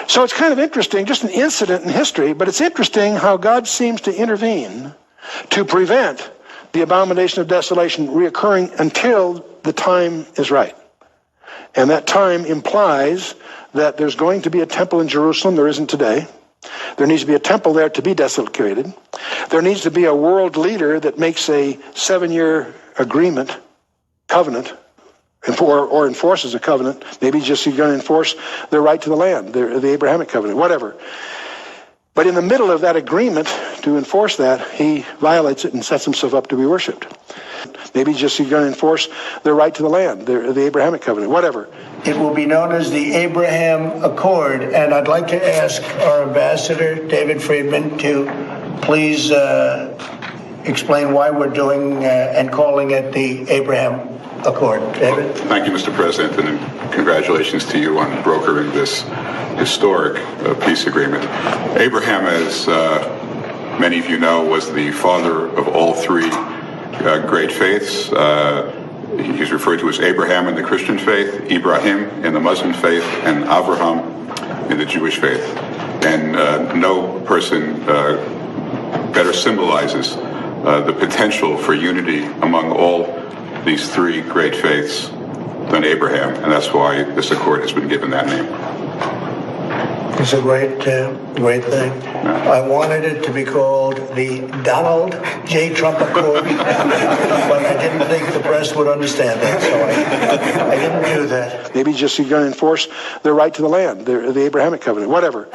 So it's kind of interesting, just an incident in history, but it's interesting how God seems to intervene to prevent the abomination of desolation reoccurring until the time is right. And that time implies that there's going to be a temple in Jerusalem. There isn't today. There needs to be a temple there to be desecrated. There needs to be a world leader that makes a 7-year agreement, covenant, or enforces a covenant. Maybe just he's going to enforce their right to the land, the Abrahamic covenant, whatever. But in the middle of that agreement to enforce that, he violates it and sets himself up to be worshipped. Maybe just he's going to enforce their right to the land, the Abrahamic covenant, whatever. It will be known as the Abraham Accord, and I'd like to ask our ambassador, David Friedman, to please explain why we're doing and calling it the Abraham Accord. David? Thank you, Mr. President, and congratulations to you on brokering this historic peace agreement. Abraham, as many of you know, was the father of all three great faiths. He's referred to as Abraham in the Christian faith, Ibrahim in the Muslim faith, and Avraham in the Jewish faith. And no person better symbolizes the potential for unity among all these three great faiths than Abraham, and that's why this accord has been given that name. It's a great thing. I wanted it to be called the Donald J. Trump Accord, but I didn't think the press would understand that, so I didn't do that. Maybe just he's going to enforce their right to the land, the Abrahamic covenant, whatever.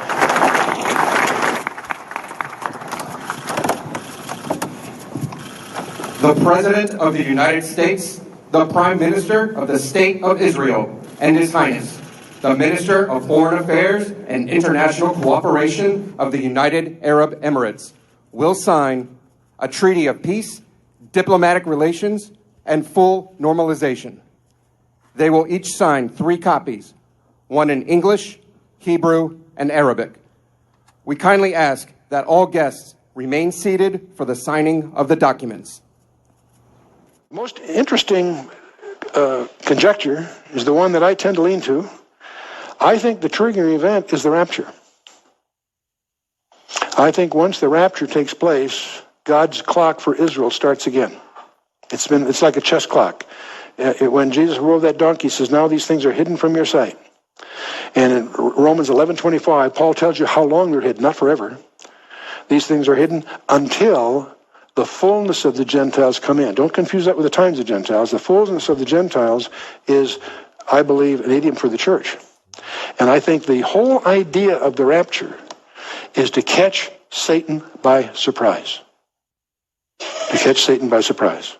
The President of the United States, the Prime Minister of the State of Israel, and His Highness, the Minister of Foreign Affairs and International Cooperation of the United Arab Emirates, will sign a treaty of peace, diplomatic relations, and full normalization. They will each sign 3 copies, one in English, Hebrew, and Arabic. We kindly ask that all guests remain seated for the signing of the documents. The most interesting conjecture is the one that I tend to lean to. I think the triggering event is the rapture. I think once the rapture takes place, God's clock for Israel starts again. It's like a chess clock. When Jesus rode that donkey, he says, now these things are hidden from your sight. And in Romans 11:25, Paul tells you how long they're hidden, not forever. These things are hidden until the fullness of the Gentiles come in. Don't confuse that with the times of Gentiles. The fullness of the Gentiles is, I believe, an idiom for the church. And I think the whole idea of the rapture is to catch Satan by surprise. To catch Satan by surprise.